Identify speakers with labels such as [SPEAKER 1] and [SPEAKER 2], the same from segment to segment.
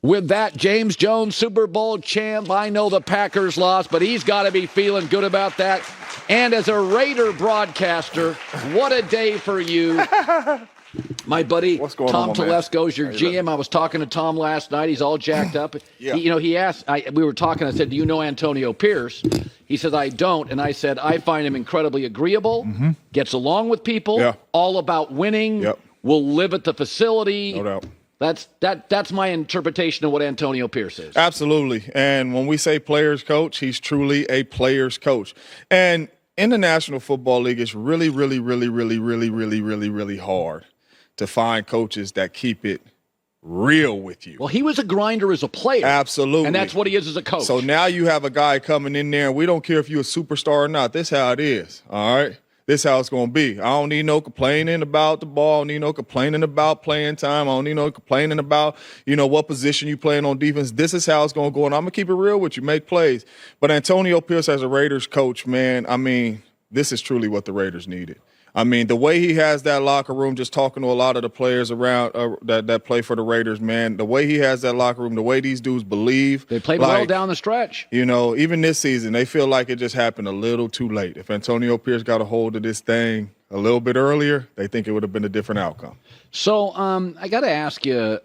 [SPEAKER 1] With that, James Jones, Super Bowl champ. I know the Packers lost, but he's got to be feeling good about that. And as a Raider broadcaster, what a day for you. My buddy Tom Telesco is your GM. I was talking to Tom last night. He's all jacked up.
[SPEAKER 2] Yeah.
[SPEAKER 1] He asked, we were talking, I said, do you know Antonio Pierce? He said, I don't. And I said, I find him incredibly agreeable, gets along with people, all about winning, will live at the facility.
[SPEAKER 2] No doubt.
[SPEAKER 1] That's my interpretation of what Antonio Pierce is.
[SPEAKER 2] Absolutely. And when we say players coach, he's truly a players coach. And in the National Football League, it's really, really, really, really, really, really, really, really hard to find coaches that keep it real with you.
[SPEAKER 1] Well, he was a grinder as a player.
[SPEAKER 2] Absolutely.
[SPEAKER 1] And that's what he is as a coach.
[SPEAKER 2] So now you have a guy coming in there, and we don't care if you're a superstar or not. This is how it is, all right? This is how it's going to be. I don't need no complaining about the ball. I don't need no complaining about playing time. I don't need no complaining about, what position you playing on defense. This is how it's going to go, and I'm going to keep it real with you, make plays. But Antonio Pierce as a Raiders coach, man, this is truly what the Raiders needed. The way he has that locker room, just talking to a lot of the players around that play for the Raiders, man, the way he has that locker room, the way these dudes believe.
[SPEAKER 1] They played well down the stretch.
[SPEAKER 2] Even this season, they feel like it just happened a little too late. If Antonio Pierce got a hold of this thing a little bit earlier, they think it would have been a different outcome.
[SPEAKER 1] So I got to ask you,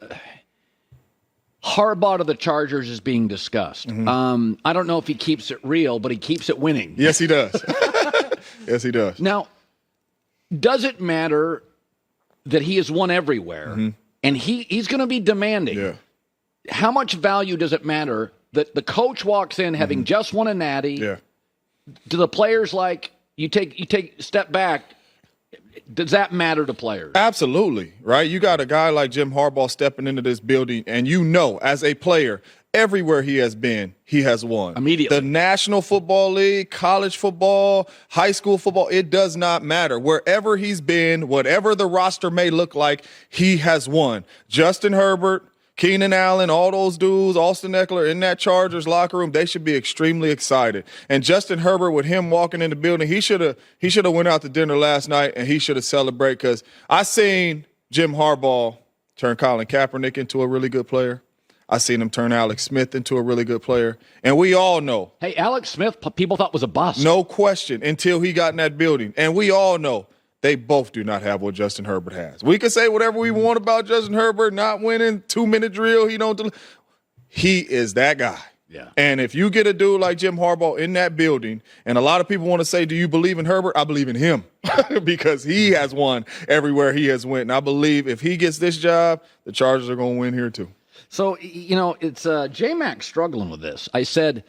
[SPEAKER 1] Harbaugh to the Chargers is being discussed. I don't know if he keeps it real, but he keeps it winning.
[SPEAKER 2] Yes, he does. Yes, he does.
[SPEAKER 1] Now, does it matter that he has won everywhere and he's going to be demanding?
[SPEAKER 2] Yeah.
[SPEAKER 1] How much value does it matter that the coach walks in having just won a natty?
[SPEAKER 2] Yeah.
[SPEAKER 1] Do the players you take a step back? Does that matter to players?
[SPEAKER 2] Absolutely, right? You got a guy like Jim Harbaugh stepping into this building, and as a player, everywhere he has been, he has won.
[SPEAKER 1] Immediately.
[SPEAKER 2] The National Football League, college football, high school football, it does not matter. Wherever he's been, whatever the roster may look like, he has won. Justin Herbert, Keenan Allen, all those dudes, Austin Eckler in that Chargers locker room, they should be extremely excited. And Justin Herbert, with him walking in the building, he should have went out to dinner last night and he should have celebrated, because I seen Jim Harbaugh turn Colin Kaepernick into a really good player. I seen him turn Alex Smith into a really good player. And we all know.
[SPEAKER 1] Hey, Alex Smith, people thought was a bust.
[SPEAKER 2] No question, until he got in that building. And we all know they both do not have what Justin Herbert has. We can say whatever we want about Justin Herbert not winning, 2-minute drill. He is that guy.
[SPEAKER 1] Yeah.
[SPEAKER 2] And if you get a dude like Jim Harbaugh in that building, and a lot of people want to say, do you believe in Herbert? I believe in him because he has won everywhere he has went. And I believe if he gets this job, the Chargers are going to win here too.
[SPEAKER 1] So, it's J-Mac struggling with this. I said,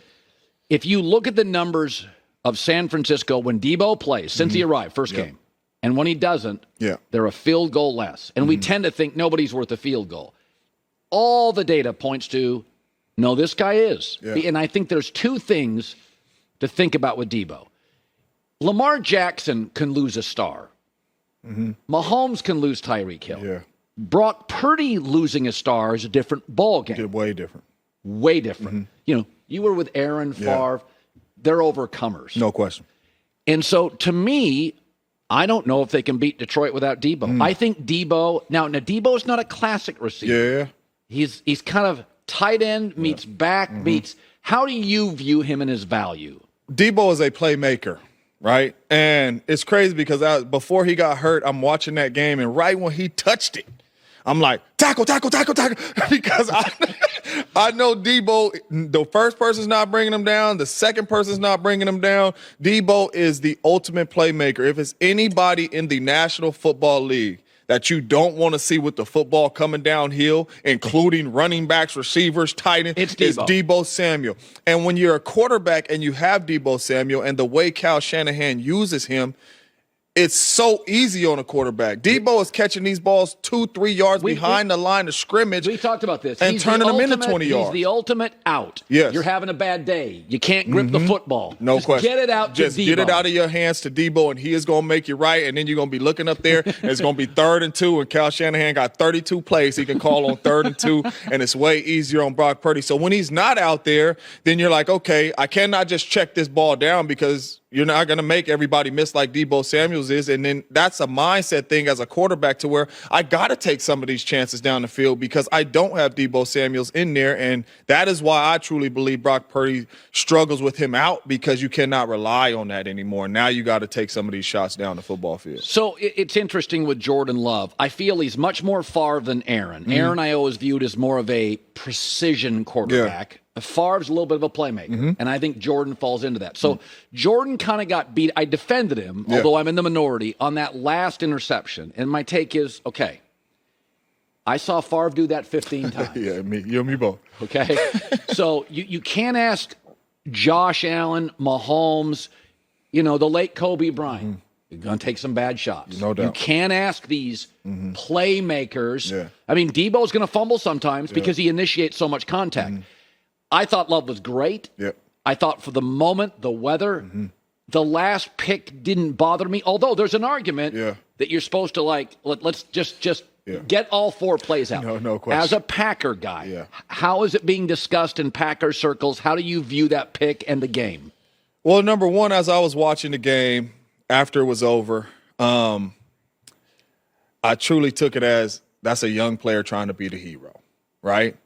[SPEAKER 1] if you look at the numbers of San Francisco when Debo plays, since he arrived, first game, and when he doesn't, they're a field goal less. And we tend to think nobody's worth a field goal. All the data points to, no, this guy is. Yeah. And I think there's two things to think about with Debo. Lamar Jackson can lose a star. Mahomes can lose Tyreek Hill.
[SPEAKER 2] Yeah.
[SPEAKER 1] Brock Purdy losing a star is a different ball game.
[SPEAKER 2] Way different.
[SPEAKER 1] Way different. You were with Aaron Favre. They're overcomers.
[SPEAKER 2] No question.
[SPEAKER 1] And so, to me, I don't know if they can beat Detroit without Debo. I think Debo – now Debo's not a classic receiver.
[SPEAKER 2] Yeah.
[SPEAKER 1] He's kind of tight end meets back meets – how do you view him and his value?
[SPEAKER 2] Debo is a playmaker. Right? And it's crazy because before he got hurt, I'm watching that game, and right when he touched it, I'm like, tackle, because I know Debo, the first person's not bringing him down, the second person's not bringing him down. Debo is the ultimate playmaker. If it's anybody in the National Football League that you don't want to see with the football coming downhill, including running backs, receivers, tight ends, it's Debo Samuel. And when you're a quarterback and you have Debo Samuel and the way Kyle Shanahan uses him, it's so easy on a quarterback. Debo is catching these balls 2-3 yards behind the line of scrimmage.
[SPEAKER 1] We talked about this.
[SPEAKER 2] And turning them into 20 yards.
[SPEAKER 1] He's the ultimate out.
[SPEAKER 2] Yes.
[SPEAKER 1] You're having a bad day. You can't grip the football.
[SPEAKER 2] No
[SPEAKER 1] Just
[SPEAKER 2] question.
[SPEAKER 1] Get it out to
[SPEAKER 2] Just
[SPEAKER 1] Debo.
[SPEAKER 2] get it out of your hands to Debo, and he is going to make you right. And then you're going to be looking up there, and it's going to be 3rd and 2, and Kyle Shanahan got 32 plays he can call on 3rd and 2, and it's way easier on Brock Purdy. So when he's not out there, then you're like, okay, I cannot just check this ball down because You're not going to make everybody miss like Deebo Samuels is. And then that's a mindset thing as a quarterback to where I got to take some of these chances down the field because I don't have Deebo Samuels in there. And that is why I truly believe Brock Purdy struggles with him out because you cannot rely on that anymore. Now you got to take some of these shots down the football field.
[SPEAKER 1] So it's interesting with Jordan Love. I feel he's much more Favre than Aaron. Mm-hmm. Aaron I always viewed as more of a precision quarterback. Yeah. Favre's a little bit of a playmaker, and I think Jordan falls into that. So Jordan kind of got beat. I defended him, although I'm in the minority, on that last interception. And my take is, okay, I saw Favre do that 15 times.
[SPEAKER 2] Yeah, you and me both.
[SPEAKER 1] Okay? So you can't ask Josh Allen, Mahomes, the late Kobe Bryant. You're going to take some bad shots.
[SPEAKER 2] No doubt.
[SPEAKER 1] You can't ask these playmakers. Yeah. I mean, Debo's going to fumble sometimes because he initiates so much contact. I thought Love was great.
[SPEAKER 2] Yep.
[SPEAKER 1] I thought for the moment, the weather, the last pick didn't bother me. Although there's an argument that you're supposed to let's just get all 4 plays out.
[SPEAKER 2] No question.
[SPEAKER 1] As a Packer guy, how is it being discussed in Packer circles? How do you view that pick and the game?
[SPEAKER 2] Well, number one, as I was watching the game after it was over, I truly took it as that's a young player trying to be the hero, right?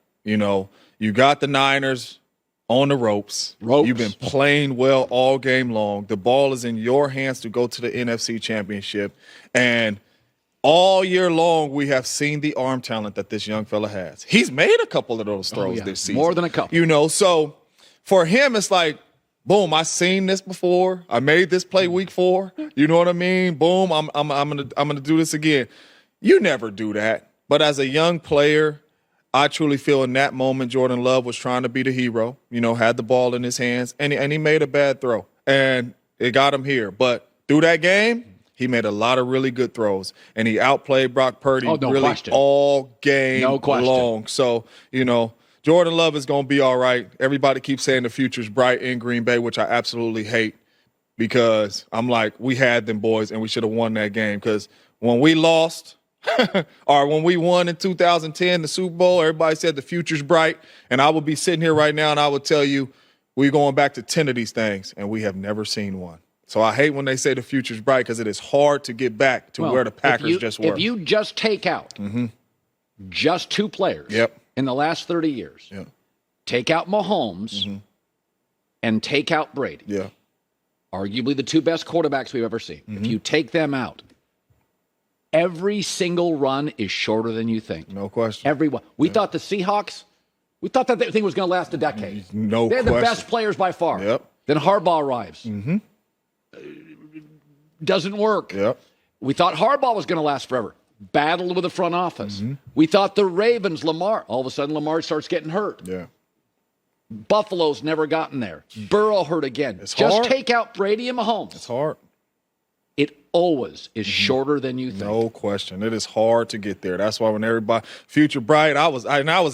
[SPEAKER 2] You got the Niners on the ropes. You've been playing well all game long. The ball is in your hands to go to the NFC Championship. And all year long, we have seen the arm talent that this young fella has. He's made a couple of those throws this season.
[SPEAKER 1] More than a couple.
[SPEAKER 2] So for him, it's like, boom, I've seen this before. I made this play week 4. You know what I mean? Boom, I'm gonna do this again. You never do that. But as a young player, I truly feel in that moment Jordan Love was trying to be the hero, had the ball in his hands, and he made a bad throw, and it got him here. But through that game, he made a lot of really good throws, and he outplayed Brock Purdy all game long. So, Jordan Love is going to be all right. Everybody keeps saying the future's bright in Green Bay, which I absolutely hate because I'm like, we had them boys, and we should have won that game because when we lost – or when we won in 2010, the Super Bowl, everybody said the future's bright. And I would be sitting here right now and I would tell you we're going back to 10 of these things, and we have never seen one. So I hate when they say the future's bright because it is hard to get back to where the Packers just were.
[SPEAKER 1] If you just take out just 2 players in the last 30 years, take out Mahomes and take out Brady, arguably the 2 best quarterbacks we've ever seen. If you take them out, every single run is shorter than you think.
[SPEAKER 2] No question.
[SPEAKER 1] Every one. We thought the Seahawks, we thought that thing was going to last a decade.
[SPEAKER 2] No question.
[SPEAKER 1] They're the best players by far.
[SPEAKER 2] Yep.
[SPEAKER 1] Then Harbaugh arrives. Doesn't work.
[SPEAKER 2] Yep.
[SPEAKER 1] We thought Harbaugh was going to last forever. Battled with the front office. We thought the Ravens, Lamar. All of a sudden, Lamar starts getting hurt.
[SPEAKER 2] Yeah.
[SPEAKER 1] Buffalo's never gotten there. Burrow hurt again.
[SPEAKER 2] It's
[SPEAKER 1] just
[SPEAKER 2] hard.
[SPEAKER 1] Take out Brady and Mahomes.
[SPEAKER 2] It's hard.
[SPEAKER 1] It always is shorter than you think.
[SPEAKER 2] No question. It is hard to get there. That's why when everybody future bright, I was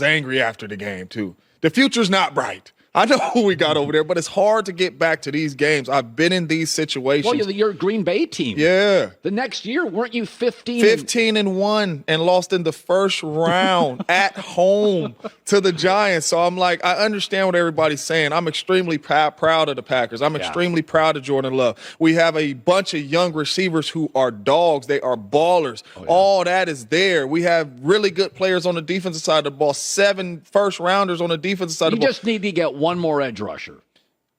[SPEAKER 2] angry after the game too. The future's not bright. I know who we got over there, but it's hard to get back to these games. I've been in these situations.
[SPEAKER 1] Well, you're a Green Bay team.
[SPEAKER 2] Yeah.
[SPEAKER 1] The next year, weren't you 15?
[SPEAKER 2] 15-1 and lost in the first round at home to the Giants. So I'm like, I understand what everybody's saying. I'm extremely proud of the Packers. I'm extremely proud of Jordan Love. We have a bunch of young receivers who are dogs. They are ballers. All that is there. We have really good players on the defensive side of the ball. 7 first-rounders on the defensive side of the ball.
[SPEAKER 1] You just need to get one more edge rusher.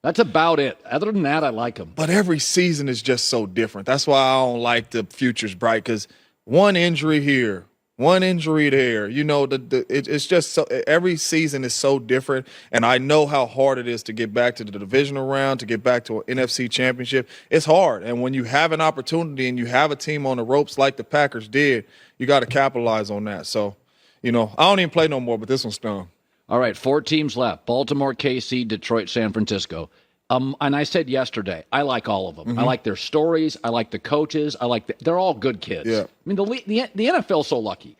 [SPEAKER 1] That's about it. Other than that, I like him.
[SPEAKER 2] But every season is just so different. That's why I don't like the future's bright, because one injury here, one injury there. It's just so every season is so different. And I know how hard it is to get back to the divisional round, to get back to an NFC championship. It's hard. And when you have an opportunity and you have a team on the ropes like the Packers did, you got to capitalize on that. So, I don't even play no more, but this one stung.
[SPEAKER 1] All right, 4 teams left: Baltimore, KC, Detroit, San Francisco. And I said yesterday, I like all of them. I like their stories. I like the coaches. They're all good kids.
[SPEAKER 2] Yeah.
[SPEAKER 1] I mean, the NFL's so lucky.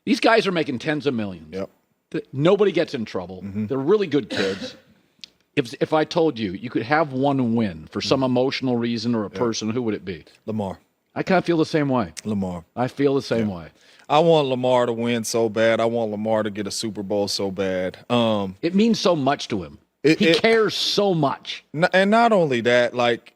[SPEAKER 1] These guys are making tens of millions.
[SPEAKER 2] Yep.
[SPEAKER 1] Nobody gets in trouble. They're really good kids. If I told you could have one win for some emotional reason or a person, who would it be?
[SPEAKER 2] Lamar.
[SPEAKER 1] I kind of feel the same way.
[SPEAKER 2] Lamar.
[SPEAKER 1] I feel the same way.
[SPEAKER 2] I want Lamar to win so bad. I want Lamar to get a Super Bowl so bad.
[SPEAKER 1] It means so much to him. He cares so much.
[SPEAKER 2] And not only that, like,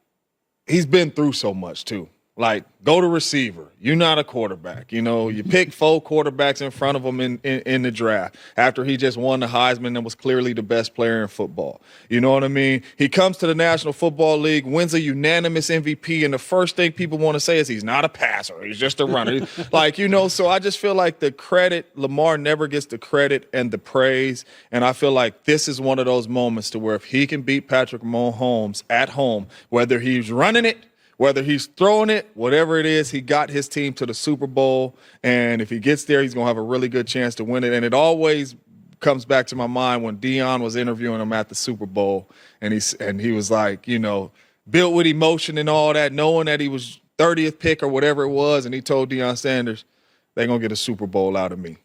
[SPEAKER 2] he's been through so much too. Like, go to receiver. You're not a quarterback. You pick 4 quarterbacks in front of him in the draft after he just won the Heisman and was clearly the best player in football. You know what I mean? He comes to the National Football League, wins a unanimous MVP, and the first thing people want to say is he's not a passer. He's just a runner. So I just feel like the credit, Lamar never gets the credit and the praise, and I feel like this is one of those moments to where if he can beat Patrick Mahomes at home, whether he's running it, whether he's throwing it, whatever it is, he got his team to the Super Bowl. And if he gets there, he's going to have a really good chance to win it. And it always comes back to my mind when Deion was interviewing him at the Super Bowl. And he was like, built with emotion and all that, knowing that he was 30th pick or whatever it was. And he told Deion Sanders, they're going to get a Super Bowl out of me.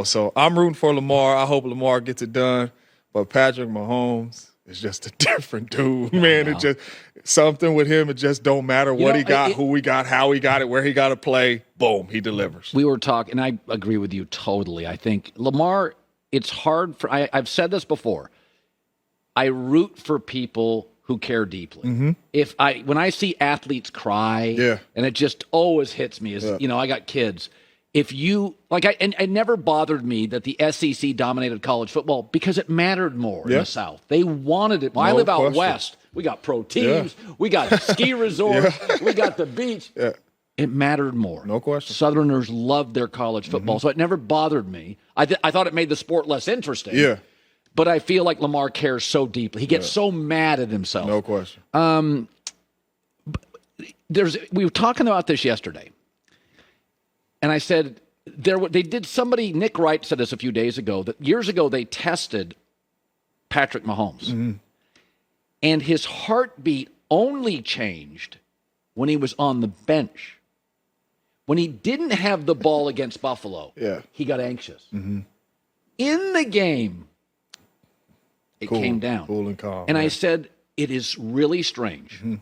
[SPEAKER 2] So I'm rooting for Lamar. I hope Lamar gets it done. But Patrick Mahomes is just a different dude, man. It just something with him. It just don't matter what he got, who he got, how he got it, where he got to play. Boom, he delivers.
[SPEAKER 1] We were talking, and I agree with you totally. I think Lamar, it's hard for. I've said this before. I root for people who care deeply. Mm-hmm. When I see athletes cry, and it just always hits me. I got kids. If you and it never bothered me that the SEC dominated college football because it mattered more in the South. They wanted it. Well, I live out west. We got pro teams. We got ski resorts. We got the beach. Yeah. It mattered more.
[SPEAKER 2] No question.
[SPEAKER 1] Southerners loved their college football, so it never bothered me. I thought it made the sport less interesting.
[SPEAKER 2] Yeah.
[SPEAKER 1] But I feel like Lamar cares so deeply. He gets so mad at himself.
[SPEAKER 2] No question.
[SPEAKER 1] We were talking about this yesterday. And I said, Nick Wright said this a few days ago, that years ago they tested Patrick Mahomes. Mm-hmm. And his heartbeat only changed when he was on the bench. When he didn't have the ball against Buffalo, he got anxious. Mm-hmm. In the game, it came down.
[SPEAKER 2] Cool and calm.
[SPEAKER 1] And I said, it is really strange. Mm-hmm.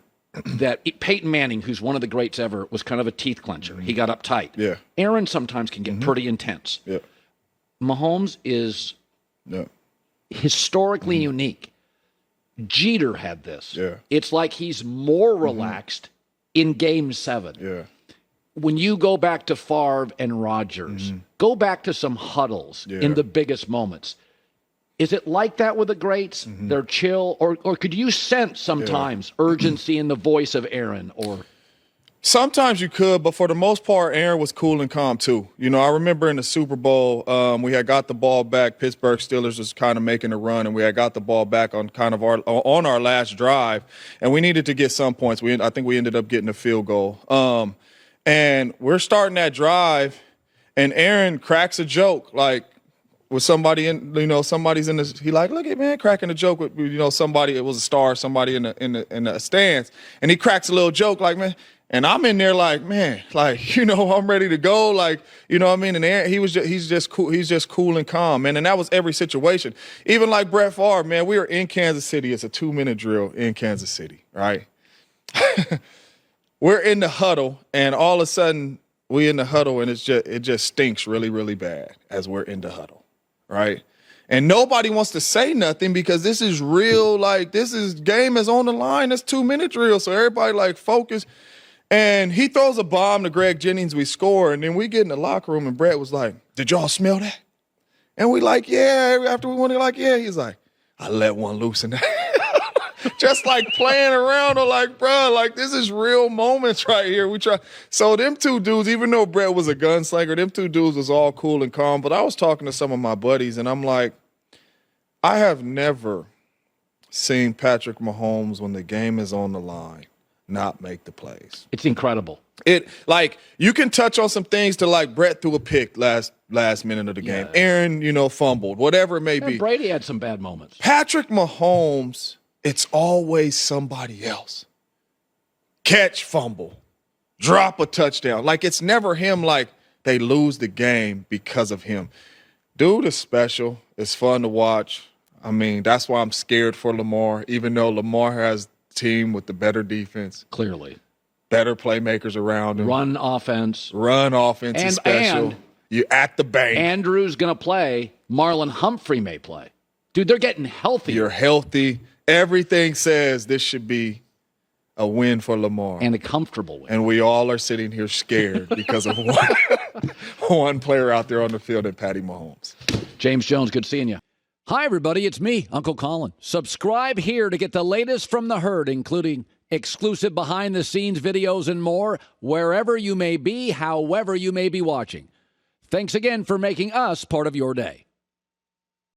[SPEAKER 1] That Peyton Manning, who's one of the greats ever, was kind of a teeth clencher. Mm-hmm. He got uptight.
[SPEAKER 2] Yeah.
[SPEAKER 1] Aaron sometimes can get pretty intense. Yeah. Mahomes is historically unique. Jeter had this. Yeah. It's like he's more relaxed in Game 7.
[SPEAKER 2] Yeah.
[SPEAKER 1] When you go back to Favre and Rodgers, go back to some huddles in the biggest moments. Is it like that with the greats? Mm-hmm. They're chill? Or could you sense sometimes urgency in the voice of Aaron? Or
[SPEAKER 2] sometimes you could, but for the most part, Aaron was cool and calm too. I remember in the Super Bowl, we had got the ball back. Pittsburgh Steelers was kind of making a run, and we had got the ball back on kind of on our last drive, and we needed to get some points. I think we ended up getting a field goal. And we're starting that drive, and Aaron cracks a joke with somebody somebody's in this. He look at man cracking a joke with somebody. It was a star, somebody in the stands, and he cracks a little joke man. And I'm in there man, I'm ready to go, what I mean. And Aaron, he's just cool. He's just cool and calm, man. And that was every situation. Even like Brett Favre, man. We were in Kansas City. It's a 2-minute drill in Kansas City, right? We're in the huddle, and all of a sudden we in the huddle, and it just stinks really, really bad as we're in the huddle. Right. And nobody wants to say nothing because this is real. Game is on the line. It's 2-minute drill. So everybody focus. And he throws a bomb to Greg Jennings. We score. And then we get in the locker room and Brett was like, did y'all smell that? And we yeah. After we won it, yeah. He's like, I let one loose in that. Just playing around or bro, this is real moments right here. We try. So them two dudes, even though Brett was a gunslinger, them two dudes was all cool and calm. But I was talking to some of my buddies, and I'm like, I have never seen Patrick Mahomes when the game is on the line not make the plays.
[SPEAKER 1] It's incredible.
[SPEAKER 2] You can touch on some things to Brett threw a pick last minute of the game. Aaron, fumbled, whatever it may be.
[SPEAKER 1] Brady had some bad moments.
[SPEAKER 2] Patrick Mahomes, it's always somebody else. Catch, fumble, drop a touchdown. It's never him they lose the game because of him. Dude is special. It's fun to watch. I mean, that's why I'm scared for Lamar, even though Lamar has a team with the better defense.
[SPEAKER 1] Clearly.
[SPEAKER 2] Better playmakers around him.
[SPEAKER 1] Run offense
[SPEAKER 2] is special. And you at the bank.
[SPEAKER 1] Andrew's going to play. Marlon Humphrey may play. Dude, they're getting healthy.
[SPEAKER 2] You're healthy. Everything says this should be a win for Lamar.
[SPEAKER 1] And a comfortable win.
[SPEAKER 2] And we all are sitting here scared because of one player out there on the field at Patty Mahomes.
[SPEAKER 1] James Jones, good seeing you. Hi, everybody. It's me, Uncle Colin. Subscribe here to get the latest from the herd, including exclusive behind-the-scenes videos and more, wherever you may be, however you may be watching. Thanks again for making us part of your day.